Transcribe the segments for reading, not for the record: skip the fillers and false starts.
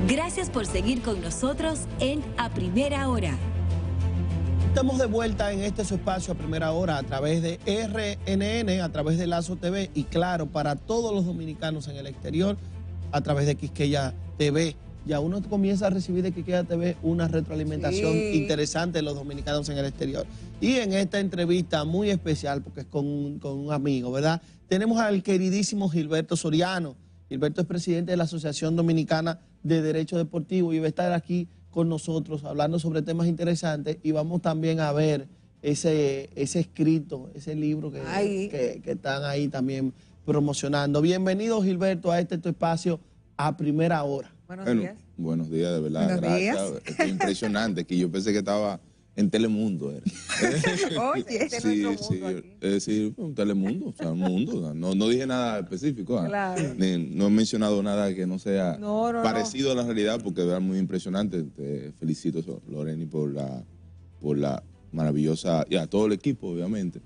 Gracias por seguir con nosotros en A Primera Hora. Estamos de vuelta en este su espacio a primera hora a través de RNN, a través de Lazo TV y claro, para todos los dominicanos en el exterior, a través de Quisqueya TV. Ya uno comienza a recibir de Quisqueya TV una retroalimentación interesante de los dominicanos en el exterior. Y en esta entrevista muy especial, porque es con un amigo, ¿verdad? Tenemos al queridísimo Gilberto Soriano. Gilberto es presidente de la Asociación Dominicana de Derecho Deportivo y va a estar aquí con nosotros hablando sobre temas interesantes y vamos también a ver ese escrito, ese libro que están ahí también promocionando. Bienvenido, Gilberto, a tu espacio a primera hora. Buenos días. Buenos días, de verdad. Buenos gracias. días. Es impresionante, que yo pensé que estaba en Telemundo. Oye, Sí, un Telemundo, o sea, un mundo. No dije nada específico. Claro. No he mencionado nada que no sea parecido a la realidad, porque de verdad muy impresionante. Te felicito, Loreni, por la maravillosa, y a todo el equipo, obviamente,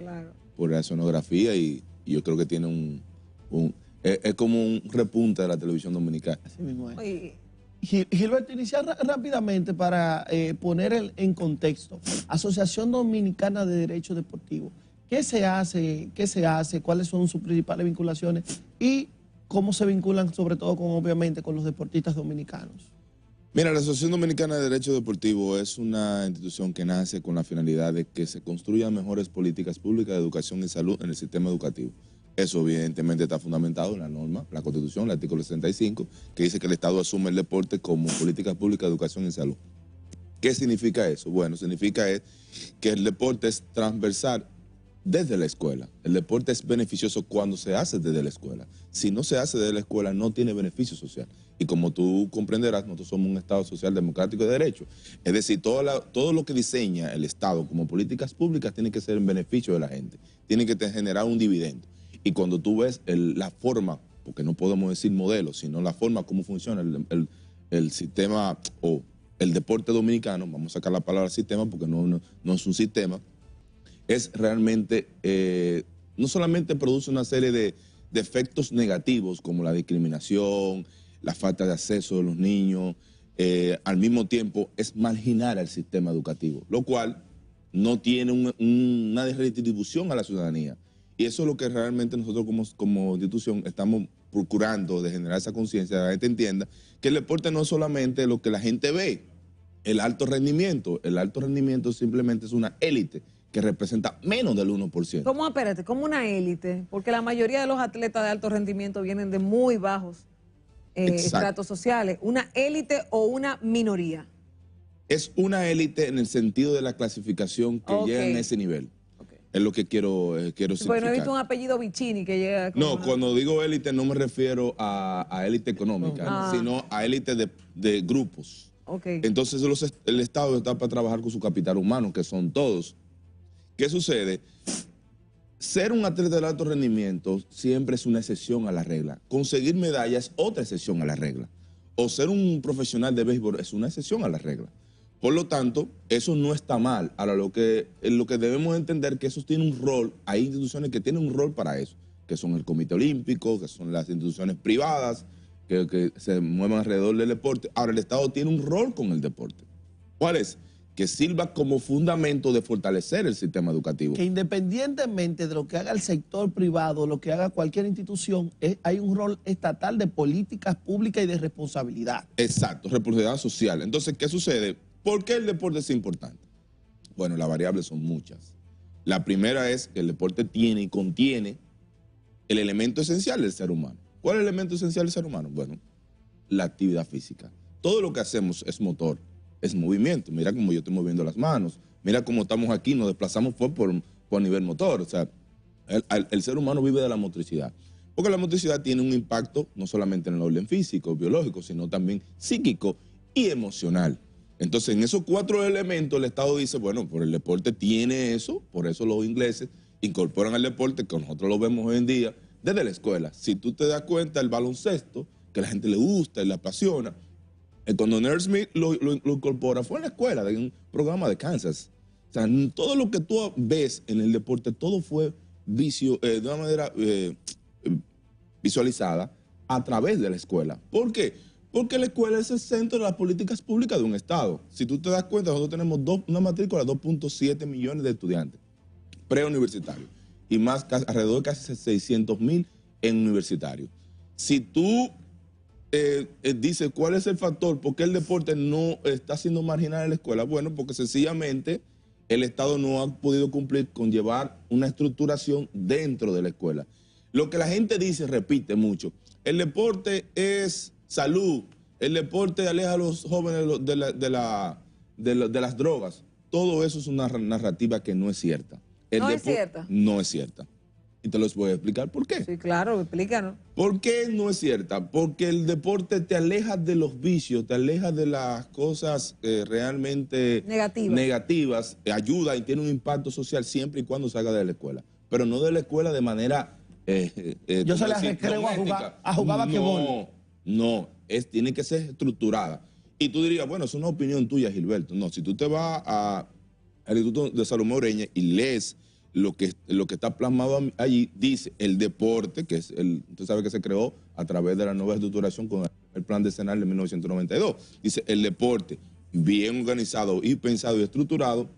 por la escenografía, y yo creo que tiene es como un repunte de la televisión dominicana. Así mismo es. Oye, Gilberto, iniciar rápidamente para poner en contexto. Asociación Dominicana de Derecho Deportivo. ¿Qué se hace? ¿Cuáles son sus principales vinculaciones? Y cómo se vinculan, sobre todo, obviamente, con los deportistas dominicanos. Mira, la Asociación Dominicana de Derecho Deportivo es una institución que nace con la finalidad de que se construyan mejores políticas públicas de educación y salud en el sistema educativo. Eso evidentemente está fundamentado en la norma, la Constitución, el artículo 65, que dice que el Estado asume el deporte como política pública de educación y salud. ¿Qué significa eso? Bueno, significa que el deporte es transversal desde la escuela. El deporte es beneficioso cuando se hace desde la escuela. Si no se hace desde la escuela, no tiene beneficio social. Y como tú comprenderás, nosotros somos un Estado social democrático de derecho. Es decir, todo lo que diseña el Estado como políticas públicas tiene que ser en beneficio de la gente. Tiene que generar un dividendo. Y cuando tú ves la forma, porque no podemos decir modelo, sino la forma como funciona el sistema o el deporte dominicano, vamos a sacar la palabra sistema porque no es un sistema, es realmente, no solamente produce una serie de efectos negativos como la discriminación, la falta de acceso de los niños, al mismo tiempo es marginar al sistema educativo, lo cual no tiene una redistribución a la ciudadanía. Y eso es lo que realmente nosotros como institución estamos procurando de generar esa conciencia, de que la gente entienda que el deporte no es solamente lo que la gente ve, el alto rendimiento. El alto rendimiento simplemente es una élite que representa menos del 1%. ¿Cómo, espérate, como una élite? Porque la mayoría de los atletas de alto rendimiento vienen de muy bajos estratos sociales. ¿Una élite o una minoría? Es una élite en el sentido de la clasificación que llega en ese nivel. Es lo que quiero significar. Bueno, he visto un apellido Vicini que llega... No, cuando digo élite no me refiero a élite económica, sino a élite de grupos. Entonces el Estado está para trabajar con su capital humano, que son todos. ¿Qué sucede? Ser un atleta de alto rendimiento siempre es una excepción a la regla. Conseguir medallas es otra excepción a la regla. O ser un profesional de béisbol es una excepción a la regla. Por lo tanto, eso no está mal. Ahora, lo que debemos entender es que eso tiene un rol. Hay instituciones que tienen un rol para eso, que son el Comité Olímpico, que son las instituciones privadas, que se mueven alrededor del deporte. Ahora, el Estado tiene un rol con el deporte. ¿Cuál es? Que sirva como fundamento de fortalecer el sistema educativo. Que independientemente de lo que haga el sector privado, lo que haga cualquier institución, hay un rol estatal de políticas públicas y de responsabilidad. Exacto, responsabilidad social. Entonces, ¿qué sucede? ¿Por qué el deporte es importante? Bueno, las variables son muchas. La primera es que el deporte tiene y contiene el elemento esencial del ser humano. ¿Cuál es el elemento esencial del ser humano? Bueno, la actividad física. Todo lo que hacemos es motor, es movimiento. Mira cómo yo estoy moviendo las manos, mira cómo estamos aquí, nos desplazamos por nivel motor. O sea, el ser humano vive de la motricidad. Porque la motricidad tiene un impacto no solamente en el orden físico, biológico, sino también psíquico y emocional. Entonces, en esos 4 elementos, el Estado dice, bueno, por el deporte tiene eso, por eso los ingleses incorporan al deporte, que nosotros lo vemos hoy en día, desde la escuela. Si tú te das cuenta, el baloncesto, que a la gente le gusta y le apasiona, cuando Naismith Smith lo incorpora, fue en la escuela, de un programa de Kansas. O sea, todo lo que tú ves en el deporte, todo fue de una manera visualizada a través de la escuela. ¿Por qué? Porque la escuela es el centro de las políticas públicas de un Estado. Si tú te das cuenta, nosotros tenemos una matrícula de 2.7 millones de estudiantes preuniversitarios y más, alrededor de casi 600,000 en universitarios. Si tú dices cuál es el factor, por qué el deporte no está siendo marginal en la escuela, bueno, porque sencillamente el Estado no ha podido cumplir con llevar una estructuración dentro de la escuela. Lo que la gente dice, repite mucho, el deporte es salud, el deporte aleja a los jóvenes de las drogas. Todo eso es una narrativa que no es cierta. ¿No es cierta? No es cierta. Y te los voy a explicar por qué. Sí, claro, explícanos. ¿Por qué no es cierta? Porque el deporte te aleja de los vicios, te aleja de las cosas realmente negativas, ayuda y tiene un impacto social siempre y cuando salga de la escuela. Pero no de la escuela de manera... yo se la recreo a jugar basquetbol. No, tiene que ser estructurada. Y tú dirías, bueno, es una opinión tuya, Gilberto. No, si tú te vas al Instituto de Salomé Oreña y lees lo que está plasmado allí, dice el deporte, que es usted sabe que se creó a través de la nueva estructuración con el plan decenal de 1992. Dice, el deporte bien organizado y pensado y estructurado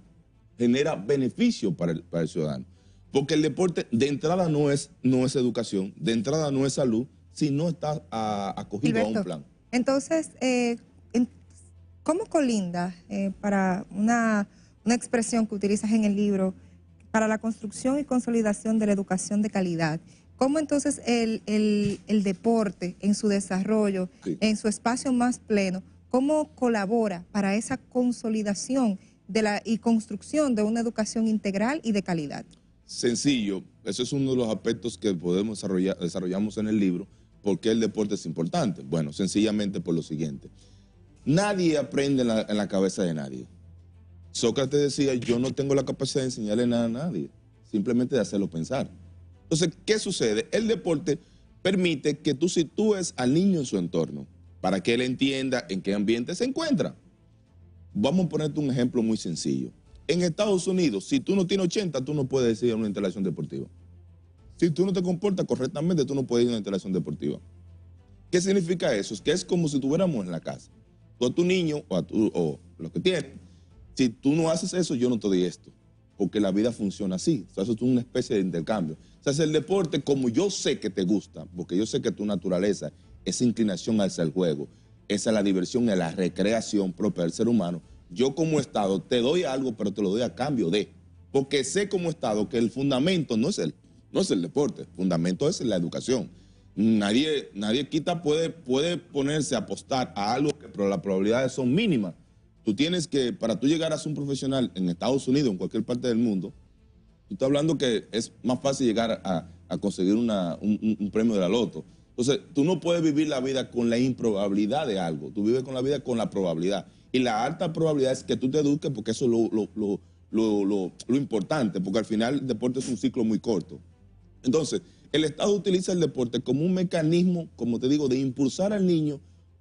genera beneficio para el ciudadano. Porque el deporte de entrada no es educación, de entrada no es salud, si no está acogido Gilberto, a un plan. Entonces, ¿cómo colinda para una expresión que utilizas en el libro para la construcción y consolidación de la educación de calidad? ¿Cómo entonces el deporte en su desarrollo, sí, en su espacio más pleno, cómo colabora para esa consolidación y construcción de una educación integral y de calidad? Sencillo, ese es uno de los aspectos que desarrollamos en el libro. ¿Por qué el deporte es importante? Bueno, sencillamente por lo siguiente. Nadie aprende en la cabeza de nadie. Sócrates decía, yo no tengo la capacidad de enseñarle nada a nadie, simplemente de hacerlo pensar. Entonces, ¿qué sucede? El deporte permite que tú sitúes al niño en su entorno, para que él entienda en qué ambiente se encuentra. Vamos a ponerte un ejemplo muy sencillo. En Estados Unidos, si tú no tienes 80, tú no puedes ir a una instalación deportiva. Si tú no te comportas correctamente, tú no puedes ir a una instalación deportiva. ¿Qué significa eso? Es que es como si estuviéramos en la casa. Tú a tu niño o lo que tienes, si tú no haces eso, yo no te doy esto. Porque la vida funciona así. O sea, eso es una especie de intercambio. O sea, el deporte, como yo sé que te gusta, porque yo sé que tu naturaleza, esa inclinación hacia el juego, esa es la diversión y la recreación propia del ser humano, yo como Estado te doy algo, pero te lo doy a cambio de. Porque sé como Estado que el fundamento no es el deporte, el fundamento es la educación. Nadie puede ponerse a apostar a algo que pero las probabilidades son mínimas. Tú tienes que, para tú llegar a ser un profesional en Estados Unidos, en cualquier parte del mundo, tú estás hablando que es más fácil llegar a conseguir un premio de la loto. Entonces, tú no puedes vivir la vida con la improbabilidad de algo, tú vives con la vida con la probabilidad. Y la alta probabilidad es que tú te eduques, porque eso es lo importante, porque al final el deporte es un ciclo muy corto. Entonces, el Estado utiliza el deporte como un mecanismo, como te digo, de impulsar al niño,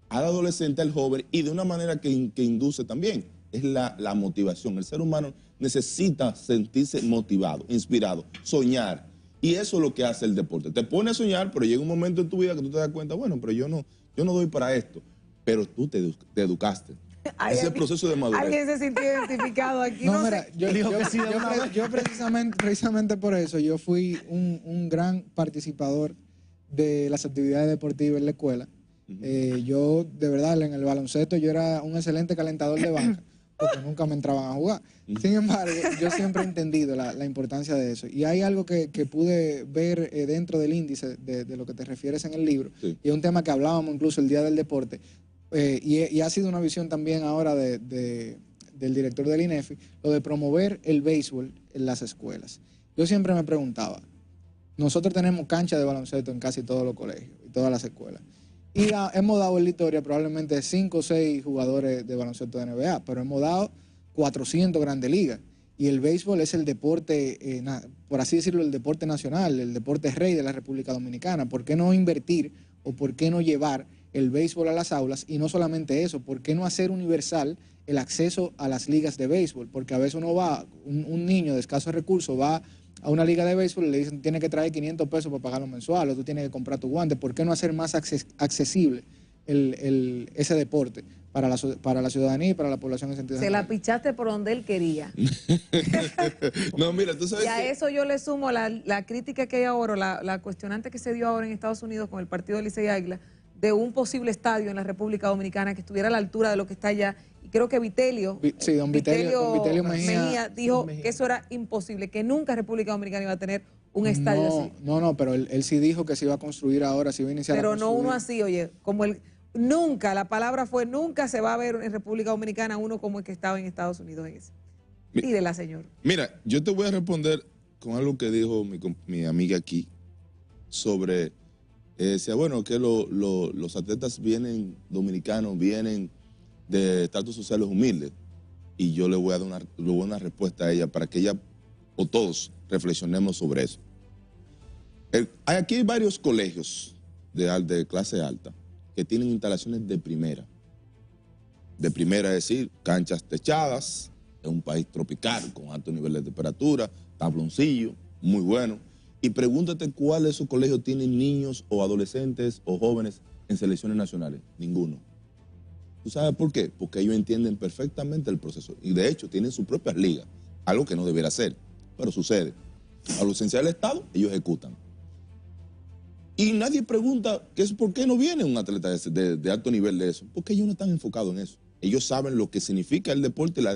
al adolescente, al joven, y de una manera que induce también. Es la motivación. El ser humano necesita sentirse motivado, inspirado, soñar. Y eso es lo que hace el deporte. Te pone a soñar, pero llega un momento en tu vida que tú te das cuenta, bueno, pero yo no doy para esto. Pero tú te educaste. Ese proceso de madurez. ¿Alguien se sintió identificado aquí? No, mira, yo precisamente por eso, yo fui un gran participador de las actividades deportivas en la escuela. Yo, de verdad, en el baloncesto yo era un excelente calentador de banca, porque nunca me entraban a jugar. Sin embargo, yo siempre he entendido la importancia de eso. Y hay algo que pude ver dentro del índice de lo que te refieres en el libro, sí, y es un tema que hablábamos incluso el día del deporte, y ha sido una visión también ahora del director del INEFI, lo de promover el béisbol en las escuelas. Yo siempre me preguntaba, nosotros tenemos cancha de baloncesto en casi todos los colegios y todas las escuelas. Y hemos dado en la historia probablemente 5 o 6 jugadores de baloncesto de NBA, pero hemos dado 400 grandes ligas. Y el béisbol es el deporte, por así decirlo, el deporte nacional, el deporte rey de la República Dominicana. ¿Por qué no invertir o por qué no llevar el béisbol a las aulas? Y no solamente eso, ¿por qué no hacer universal el acceso a las ligas de béisbol? Porque a veces uno va, un niño de escasos recursos va a una liga de béisbol y le dicen tiene que traer 500 pesos para pagarlo mensual, o tú tienes que comprar tu guante. ¿Por qué no hacer más accesible ese deporte para la ciudadanía y para la población en sentido Se la general. pichaste por donde él quería. No, mira, tú sabes Y a que... eso yo le sumo la crítica que hay ahora, la cuestionante que se dio ahora en Estados Unidos con el partido de Licey Águila, de un posible estadio en la República Dominicana que estuviera a la altura de lo que está allá. Y creo que Vitelio, Sí, don Vitelio Mejía dijo que eso era imposible, que nunca República Dominicana iba a tener un estadio así. No, pero él sí dijo que se iba a construir ahora, se iba a iniciar Pero a no construir. uno así, oye, como nunca, la palabra fue nunca se va a ver en República Dominicana uno como el que estaba en Estados Unidos en ese. Tírela, señor. Mira, yo te voy a responder con algo que dijo mi amiga aquí sobre, decía, bueno, que los atletas dominicanos vienen de estatus sociales humildes, y yo le voy a dar una respuesta a ella para que ella o todos reflexionemos sobre eso. Aquí hay varios colegios de clase alta que tienen instalaciones de primera. De primera, es decir, canchas techadas, en un país tropical con alto nivel de temperatura, tabloncillo, muy bueno. Y pregúntate cuál de esos colegios tienen niños o adolescentes o jóvenes en selecciones nacionales. Ninguno. ¿Tú sabes por qué? Porque ellos entienden perfectamente el proceso. Y de hecho tienen sus propias ligas, algo que no debería ser, pero sucede. A la ausencia del Estado, ellos ejecutan. Y nadie pregunta por qué no viene un atleta de alto nivel de eso. Porque ellos no están enfocados en eso. Ellos saben lo que significa el deporte y la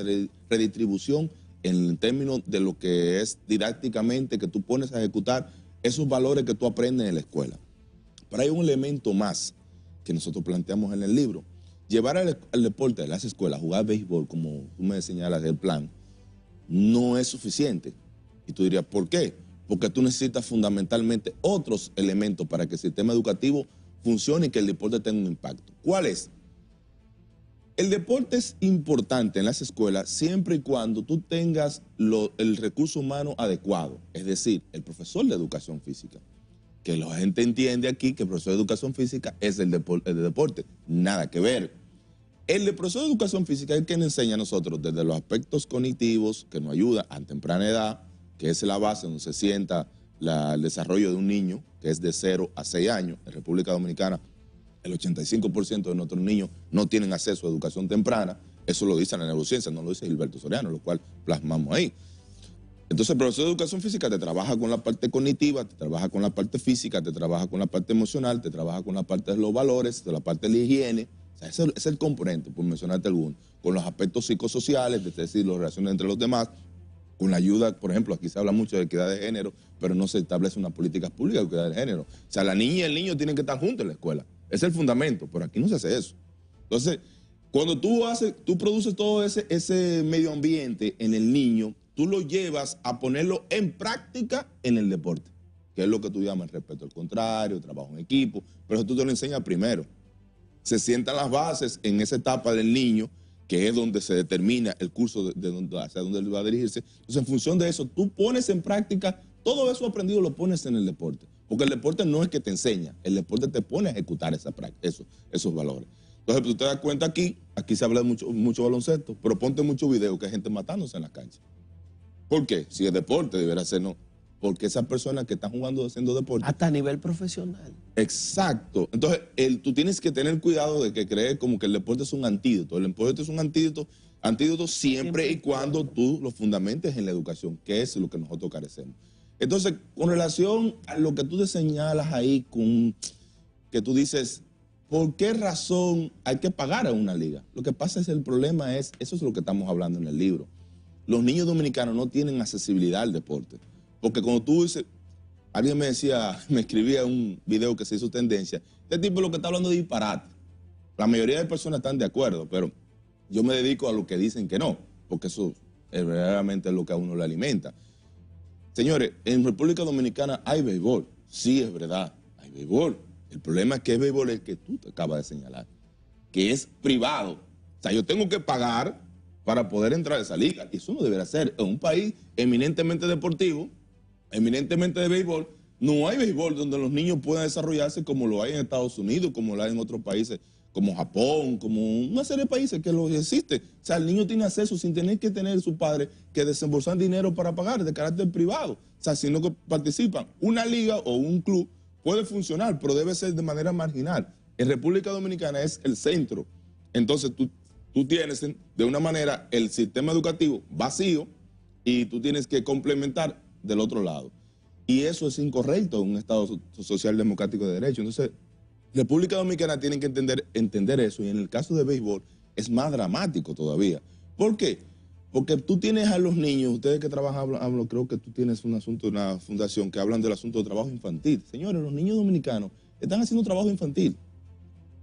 redistribución en términos de lo que es didácticamente que tú pones a ejecutar esos valores que tú aprendes en la escuela. Pero hay un elemento más que nosotros planteamos en el libro. Llevar al deporte de las escuelas, jugar béisbol, como tú me señalas del plan, no es suficiente. Y tú dirías, ¿por qué? Porque tú necesitas fundamentalmente otros elementos para que el sistema educativo funcione y que el deporte tenga un impacto. ¿Cuál es? El deporte es importante en las escuelas siempre y cuando tú tengas el recurso humano adecuado, es decir, el profesor de educación física. Que la gente entiende aquí que el profesor de educación física es el de deporte, nada que ver. El profesor de educación física es el que nos enseña a nosotros desde los aspectos cognitivos, que nos ayuda a temprana edad, que es la base donde se sienta el desarrollo de un niño, que es de 0 a 6 años. En República Dominicana, el 85% de nuestros niños no tienen acceso a educación temprana. Eso lo dice la neurociencia, no lo dice Gilberto Soriano, lo cual plasmamos ahí. Entonces, el profesor de educación física te trabaja con la parte cognitiva, te trabaja con la parte física, te trabaja con la parte emocional, te trabaja con la parte de los valores, de la parte de la higiene. O sea, ese es el componente, por mencionarte alguno. Con los aspectos psicosociales, es decir, las relaciones entre los demás, con la ayuda, por ejemplo, aquí se habla mucho de equidad de género, pero no se establece una política pública de equidad de género. O sea, la niña y el niño tienen que estar juntos en la escuela. Es el fundamento, pero aquí no se hace eso. Entonces, cuando tú produces todo ese medio ambiente en el niño, tú lo llevas a ponerlo en práctica en el deporte, que es lo que tú llamas el respeto al contrario, trabajo en equipo, pero eso tú te lo enseñas primero. Se sientan las bases en esa etapa del niño, que es donde se determina el curso hacia dónde él va a dirigirse. Entonces, en función de eso, tú pones en práctica todo eso aprendido, lo pones en el deporte. Porque el deporte no es que te enseña, el deporte te pone a ejecutar esos valores. Entonces, tú te das cuenta aquí se habla de mucho baloncesto, pero ponte mucho video que hay gente matándose en las canchas. ¿Por qué? Si es deporte, debería ser no. Porque esas personas que están jugando, haciendo deporte... Hasta a nivel profesional. Exacto. Entonces, tú tienes que tener cuidado de que crees como que el deporte es un antídoto. El deporte es un antídoto siempre y cuando tú lo fundamentes en la educación, que es lo que nosotros carecemos. Entonces, con relación a lo que tú te señalas ahí, que tú dices, ¿por qué razón hay que pagar a una liga? Lo que pasa es eso es lo que estamos hablando en el libro. Los niños dominicanos no tienen accesibilidad al deporte. Porque cuando tú dices, alguien me escribía un video que se hizo tendencia, este tipo lo que está hablando de disparate. La mayoría de personas están de acuerdo, pero yo me dedico a lo que dicen que no, porque eso verdaderamente es lo que a uno le alimenta. Señores, en República Dominicana hay béisbol, sí es verdad, hay béisbol. El problema es que el béisbol es el que tú te acabas de señalar, que es privado. O sea, yo tengo que pagar para poder entrar a esa liga, y eso no debería ser. En un país eminentemente deportivo, eminentemente de béisbol, no hay béisbol donde los niños puedan desarrollarse como lo hay en Estados Unidos, como lo hay en otros países, como Japón, como una serie de países que lo existe. O sea, el niño tiene acceso sin tener que tener su padre que desembolsar dinero para pagar de carácter privado. O sea, sino que participan. Una liga o un club puede funcionar, pero debe ser de manera marginal. En República Dominicana es el centro. Entonces tú tienes de una manera el sistema educativo vacío y tú tienes que complementar del otro lado. Y eso es incorrecto en un Estado social democrático de derecho. Entonces, República Dominicana tiene que entender eso, y en el caso de béisbol es más dramático todavía. ¿Por qué? Porque tú tienes a los niños, ustedes que trabajan, creo que tú tienes un asunto, una fundación que hablan del asunto de trabajo infantil. Señores, los niños dominicanos están haciendo trabajo infantil.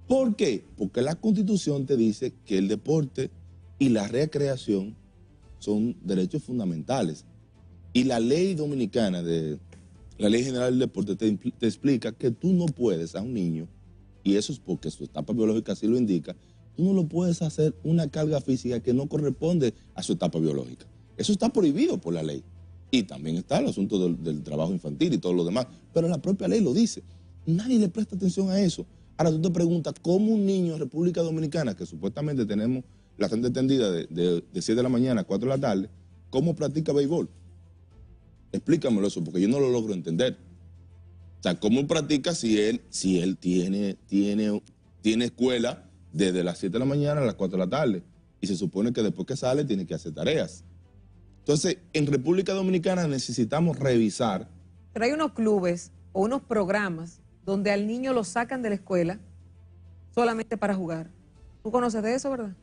¿Por qué? Porque la Constitución te dice que el deporte y la recreación son derechos fundamentales. Y la ley dominicana, la Ley General del Deporte, te explica que tú no puedes a un niño, y eso es porque su etapa biológica así lo indica, tú no lo puedes hacer una carga física que no corresponde a su etapa biológica. Eso está prohibido por la ley. Y también está el asunto del trabajo infantil y todo lo demás, pero la propia ley lo dice. Nadie le presta atención a eso. Ahora tú te preguntas, ¿cómo un niño en República Dominicana, que supuestamente tenemos la gente extendida de 7 de la mañana a 4 de la tarde, cómo practica béisbol? Explícamelo eso, porque yo no lo logro entender. O sea, ¿cómo practica si él tiene escuela desde las 7 de la mañana a las 4 de la tarde? Y se supone que después que sale tiene que hacer tareas. Entonces, en República Dominicana necesitamos revisar. Pero hay unos clubes o unos programas donde al niño lo sacan de la escuela solamente para jugar. ¿Tú conoces de eso, verdad?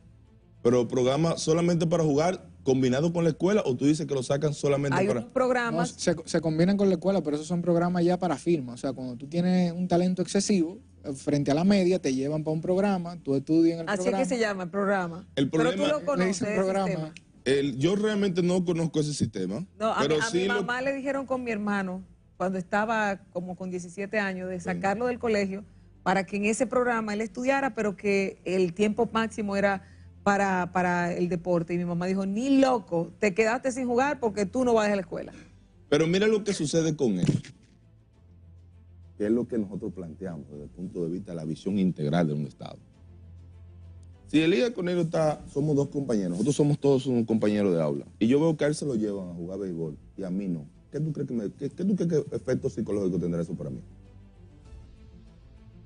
Pero programa solamente para jugar combinado con la escuela, o tú dices que lo sacan solamente hay para... Hay unos programas... No, se combinan con la escuela, pero esos son programas ya para firma. O sea, cuando tú tienes un talento excesivo, frente a la media, te llevan para un programa, tú estudias en el programa. Así es que se llama el programa. El problema, pero tú lo conoces, le dicen programa. Yo realmente no conozco ese sistema. No, pero a mi mamá le dijeron con mi hermano, cuando estaba como con 17 años, de sacarlo del colegio para que en ese programa él estudiara, pero que el tiempo máximo era para el deporte. Y mi mamá dijo, ni loco, te quedaste sin jugar porque tú no vas a la escuela. Pero mira lo que sucede con él, que es lo que nosotros planteamos desde el punto de vista de la visión integral de un Estado. Si Elías Cornelio somos dos compañeros, nosotros somos todos un compañero de aula, y yo veo que a él se lo llevan a jugar béisbol y a mí no. ¿Qué tú crees que efecto psicológico tendrá eso para mí?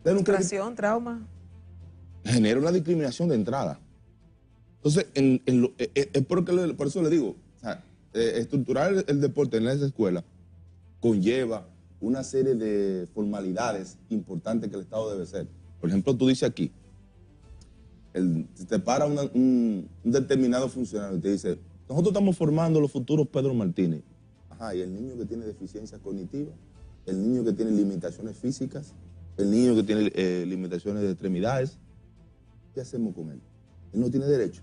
Frustración, trauma. Genera una discriminación de entrada. Entonces, por eso le digo, o sea, estructurar el deporte en esa escuela conlleva una serie de formalidades importantes que el Estado debe hacer. Por ejemplo, tú dices aquí, te para un determinado funcionario y te dice, nosotros estamos formando los futuros Pedro Martínez. Ajá, y el niño que tiene deficiencias cognitivas, el niño que tiene limitaciones físicas, el niño que tiene limitaciones de extremidades, ¿qué hacemos con él? Él no tiene derecho.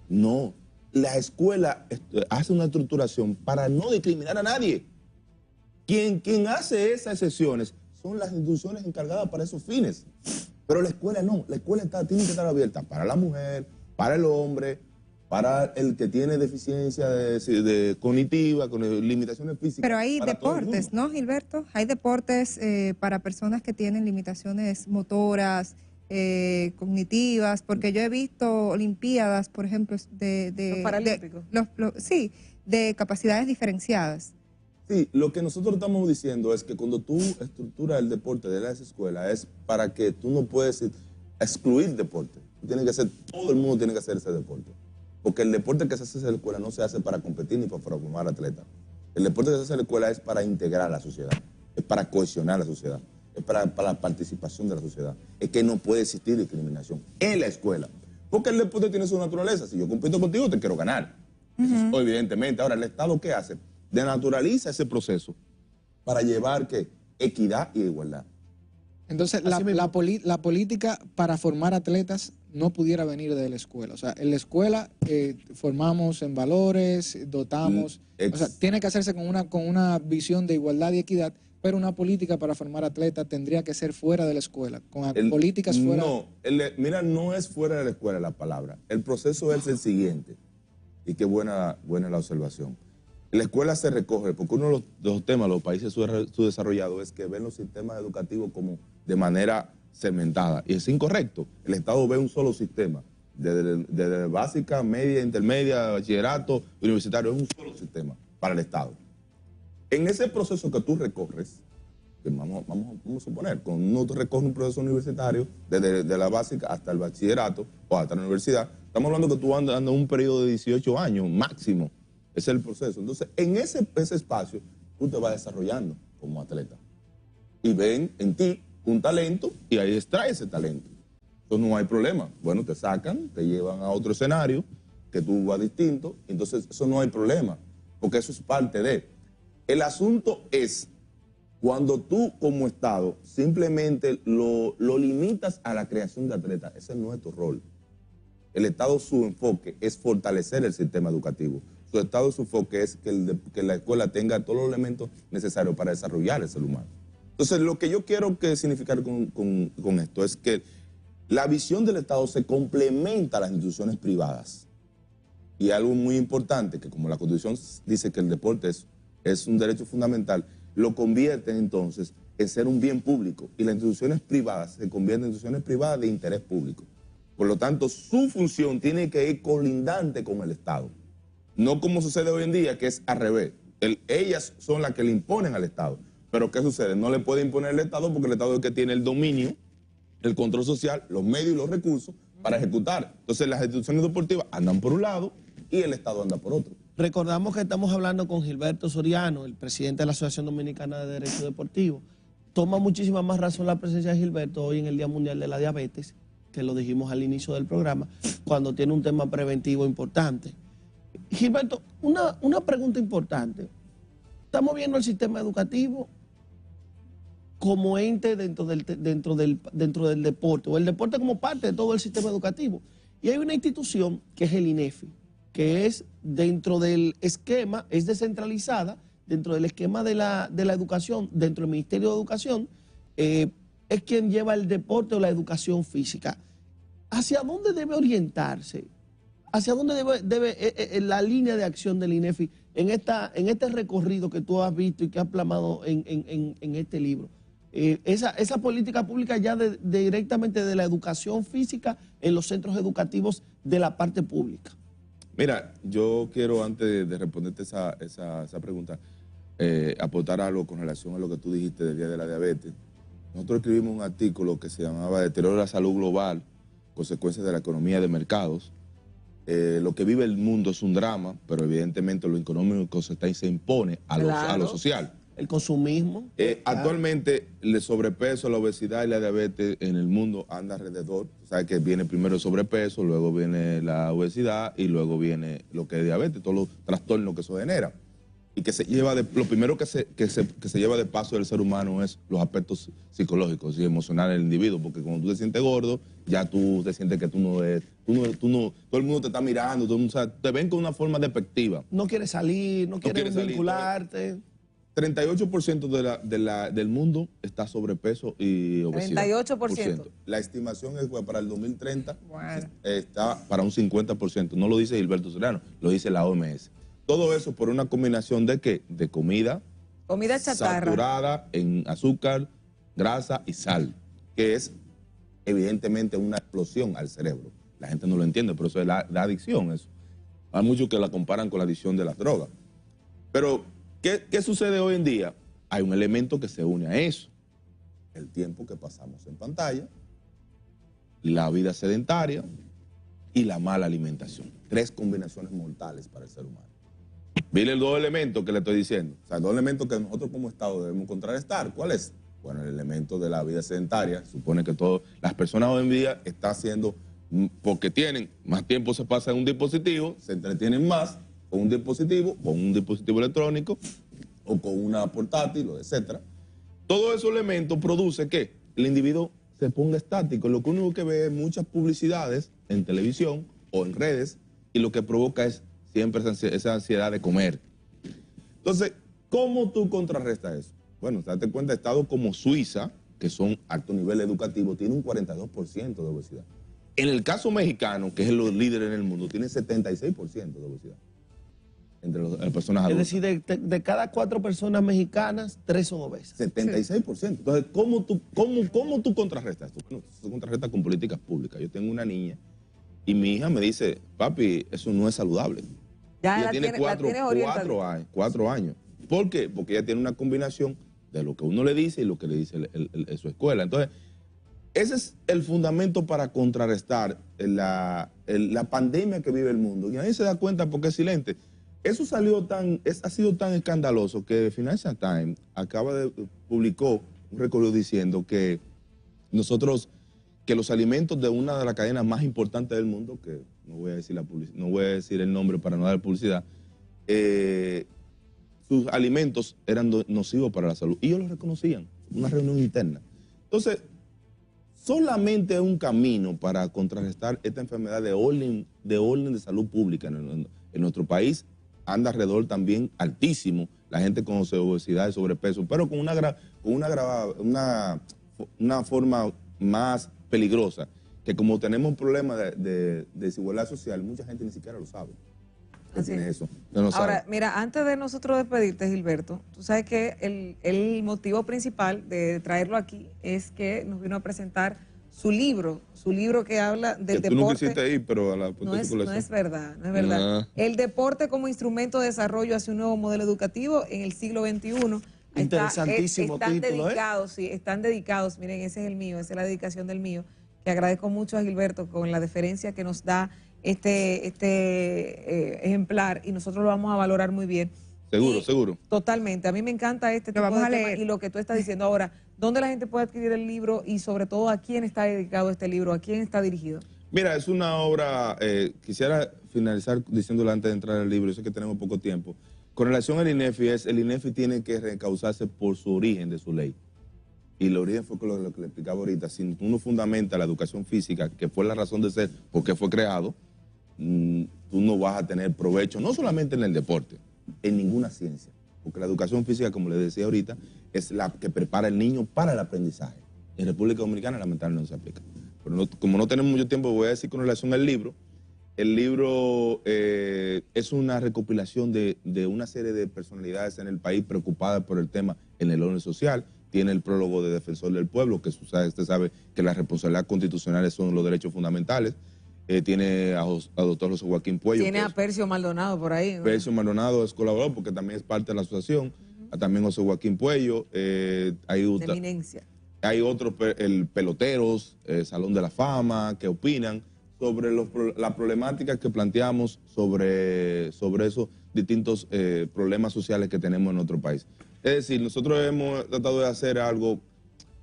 No, la escuela hace una estructuración para no discriminar a nadie. Quien hace esas excepciones son las instituciones encargadas para esos fines. Pero la escuela no, la escuela tiene que estar abierta para la mujer, para el hombre, para el que tiene deficiencia cognitiva, con limitaciones físicas. Pero hay deportes, ¿no, Gilberto? Hay deportes para personas que tienen limitaciones motoras, cognitivas, porque yo he visto olimpiadas, por ejemplo, los paralímpicos. Sí, de capacidades diferenciadas. Sí, lo que nosotros estamos diciendo es que cuando tú estructuras el deporte de las escuelas es para que tú no puedes excluir deporte. Todo el mundo tiene que hacer ese deporte. Porque el deporte que se hace en la escuela no se hace para competir ni para formar atletas. El deporte que se hace en la escuela es para integrar a la sociedad, es para cohesionar a la sociedad, es para la participación de la sociedad. Es que no puede existir discriminación en la escuela. Porque el deporte tiene su naturaleza. Si yo compito contigo, te quiero ganar. Eso, evidentemente. Ahora, ¿el Estado qué hace? Denaturaliza ese proceso para llevar equidad y igualdad. Entonces, la política para formar atletas no pudiera venir de la escuela. O sea, en la escuela formamos en valores, dotamos. O sea, tiene que hacerse con una visión de igualdad y equidad, pero una política para formar atletas tendría que ser fuera de la escuela, con políticas fuera. No, mira, no es fuera de la escuela la palabra. El proceso es el siguiente, y qué buena la observación. La escuela se recoge, porque uno de los temas de los países subdesarrollados es que ven los sistemas educativos como de manera segmentada, y es incorrecto. El Estado ve un solo sistema, desde básica, media, intermedia, bachillerato, universitario, es un solo sistema para el Estado. En ese proceso que tú recorres, que vamos a suponer, con uno recoge un proceso universitario desde de la básica hasta el bachillerato o hasta la universidad, estamos hablando que tú andas en un periodo de 18 años máximo, ese es el proceso. Entonces, en ese espacio, tú te vas desarrollando como atleta y ven en ti un talento y ahí extrae ese talento. Entonces no hay problema. Bueno, te sacan, te llevan a otro escenario que tú vas distinto, entonces eso no hay problema, porque eso es parte de. El asunto es cuando tú como Estado simplemente lo limitas a la creación de atletas. Ese no es tu rol. El Estado, su enfoque es fortalecer el sistema educativo. Su Estado, su enfoque es que la escuela tenga todos los elementos necesarios para desarrollar el ser humano. Entonces, lo que yo quiero significar con esto es que la visión del Estado se complementa a las instituciones privadas. Y algo muy importante, que como la Constitución dice que el deporte es un derecho fundamental, lo convierte entonces en ser un bien público. Y las instituciones privadas se convierten en instituciones privadas de interés público. Por lo tanto, su función tiene que ir colindante con el Estado. No como sucede hoy en día, que es al revés. Ellas son las que le imponen al Estado. Pero ¿qué sucede? No le puede imponer el Estado porque el Estado es el que tiene el dominio, el control social, los medios y los recursos para ejecutar. Entonces las instituciones deportivas andan por un lado y el Estado anda por otro. Recordamos que estamos hablando con Gilberto Soriano, el presidente de la Asociación Dominicana de Derecho Deportivo. Toma muchísima más razón la presencia de Gilberto hoy en el Día Mundial de la Diabetes, que lo dijimos al inicio del programa, cuando tiene un tema preventivo importante. Gilberto, una pregunta importante. Estamos viendo el sistema educativo como ente dentro del deporte, o el deporte como parte de todo el sistema educativo. Y hay una institución que es el INEFI, que es dentro del esquema, es descentralizada, dentro del esquema de la educación, dentro del Ministerio de Educación, es quien lleva el deporte o la educación física. ¿Hacia dónde debe orientarse? ¿Hacia dónde debe la línea de acción del INEFI en este recorrido que tú has visto y que has plasmado en este libro? Esa política pública ya directamente de la educación física en los centros educativos de la parte pública. Mira, yo quiero, antes de responderte esa pregunta, aportar algo con relación a lo que tú dijiste del Día de la Diabetes. Nosotros escribimos un artículo que se llamaba Deterioro de la salud global, consecuencias de la economía de mercados. Lo que vive el mundo es un drama, pero evidentemente lo económico se impone a lo social. El consumismo. Actualmente el sobrepeso, la obesidad y la diabetes en el mundo anda alrededor. O sea, que viene primero el sobrepeso, luego viene la obesidad y luego viene lo que es diabetes, todos los trastornos que eso genera. Y que lo primero que se lleva de paso del ser humano es los aspectos psicológicos y emocionales del individuo, porque cuando tú te sientes gordo, ya tú te sientes que tú no eres, todo el mundo te está mirando, todo el mundo, o sea, te ven con una forma despectiva. No quieres salir, no quieres vincularte. 38% del mundo está sobrepeso y obesidad. 38%. La estimación es que para el 2030 está para un 50%. No lo dice Gilberto Soriano, lo dice la OMS. Todo eso por una combinación de ¿qué? De comida chatarra, saturada en azúcar, grasa y sal, que es evidentemente una explosión al cerebro. La gente no lo entiende, pero eso es la adicción. Eso. Hay muchos que la comparan con la adicción de las drogas. Pero ¿qué sucede hoy en día? Hay un elemento que se une a eso. El tiempo que pasamos en pantalla, la vida sedentaria y la mala alimentación. 3 combinaciones mortales para el ser humano. Mire los 2 elementos que le estoy diciendo. O sea, 2 elementos que nosotros como Estado debemos contrarrestar. ¿Cuál es? Bueno, el elemento de la vida sedentaria. Supone que las personas hoy en día están haciendo, porque tienen más tiempo, se pasa en un dispositivo, se entretienen más con un dispositivo electrónico o con una portátil, etc. Todos esos elementos producen que el individuo se ponga estático. Lo único que ve es muchas publicidades en televisión o en redes y lo que provoca es siempre esa ansiedad de comer. Entonces, ¿cómo tú contrarrestas eso? Bueno, date cuenta, estados como Suiza, que son alto nivel educativo, tiene un 42% de obesidad. En el caso mexicano, que es el líder en el mundo, tiene 76% de obesidad entre las personas adultas. Es decir, de cada 4 personas mexicanas, 3 son obesas. 76%. Entonces, ¿cómo tú contrarrestas esto? Bueno, tú contrarrestas con políticas públicas. Yo tengo una niña y mi hija me dice, papi, eso no es saludable. Ya ella tiene 4 años. ¿Por qué? Porque ella tiene una combinación de lo que uno le dice y lo que le dice su escuela. Entonces, ese es el fundamento para contrarrestar la pandemia que vive el mundo. Y nadie se da cuenta porque es silente. Eso ha sido tan escandaloso que Financial Times publicó un recorrido diciendo que los alimentos de una de las cadenas más importantes del mundo, que no voy a decir el nombre para no dar publicidad, sus alimentos eran nocivos para la salud. Y ellos lo reconocían, una reunión interna. Entonces, solamente un camino para contrarrestar esta enfermedad de orden de salud pública en nuestro país. Anda alrededor también altísimo la gente con obesidad y sobrepeso, pero con una forma más peligrosa, que como tenemos un problema de desigualdad social, mucha gente ni siquiera lo sabe. Así es. Eso. No Ahora, mira, antes de nosotros despedirte, Gilberto, tú sabes que el motivo principal de traerlo aquí es que nos vino a presentar su libro que habla del deporte. Tú no quisiste ir, pero a la no es verdad, no es verdad. El deporte como instrumento de desarrollo hacia un nuevo modelo educativo en el siglo XXI. Interesantísimo están título, dedicados, sí, están dedicados, miren, ese es el mío, esa es la dedicación del mío, que agradezco mucho a Gilberto con la deferencia que nos da este ejemplar y nosotros lo vamos a valorar muy bien. Seguro. Totalmente. A mí me encanta este tipo de tema y lo que tú estás diciendo ahora. ¿Dónde la gente puede adquirir el libro y sobre todo a quién está dedicado este libro? ¿A quién está dirigido? Mira, es una obra, quisiera finalizar diciéndolo antes de entrar al libro, yo sé que tenemos poco tiempo. Con relación al INEFI, el INEFI tiene que reencauzarse por su origen de su ley. Y el origen fue lo que le explicaba ahorita. Si uno fundamenta la educación física, que fue la razón de ser, porque fue creado, tú no vas a tener provecho, no solamente en el deporte, en ninguna ciencia. Porque la educación física, como les decía ahorita, es la que prepara al niño para el aprendizaje. En República Dominicana, lamentablemente, no se aplica. Pero como no tenemos mucho tiempo, voy a decir con relación al libro. El libro es una recopilación de una serie de personalidades en el país preocupadas por el tema en el orden social. Tiene el prólogo de Defensor del Pueblo, que usted sabe que las responsabilidades constitucionales son los derechos fundamentales. Tiene a doctor José Joaquín Puello. Tiene a Percio Maldonado por ahí, ¿no? Percio Maldonado es colaborador porque también es parte de la asociación. También José Joaquín Puello. Hay otros peloteros, Salón de la Fama, que opinan sobre la problemática que planteamos sobre esos distintos problemas sociales que tenemos en nuestro país. Es decir, nosotros hemos tratado de hacer algo,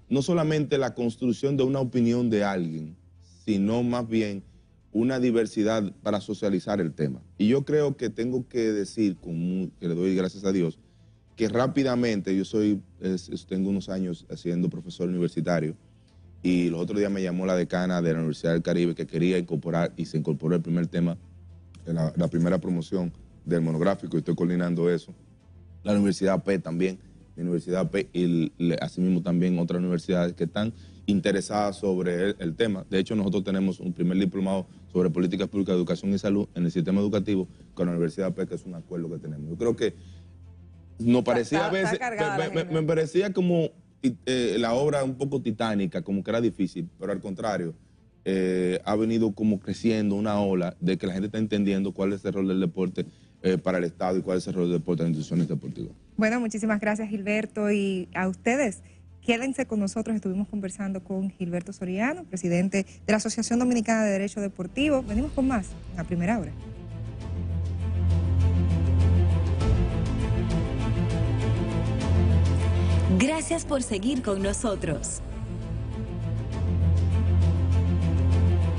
no solamente la construcción de una opinión de alguien, sino más bien una diversidad para socializar el tema. Y yo creo que tengo que decir, que le doy gracias a Dios, que rápidamente, tengo unos años siendo profesor universitario, y los otros días me llamó la decana de la Universidad del Caribe que quería incorporar, y se incorporó el primer tema, la primera promoción del monográfico, y estoy coordinando eso. La Universidad P también, la Universidad P, y asimismo también otras universidades que están interesadas sobre el tema. De hecho, nosotros tenemos un primer diplomado sobre políticas públicas de educación y salud en el sistema educativo con la Universidad P, que es un acuerdo que tenemos. Yo creo que nos parecía a veces, me parecía como la obra un poco titánica, como que era difícil, pero al contrario, ha venido como creciendo una ola de que la gente está entendiendo cuál es el rol del deporte para el Estado y cuál es el rol del deporte en las instituciones deportivas. Bueno, muchísimas gracias, Gilberto, y a ustedes. Quédense con nosotros, estuvimos conversando con Gilberto Soriano, presidente de la Asociación Dominicana de Derecho Deportivo. Venimos con más a primera hora. Gracias por seguir con nosotros.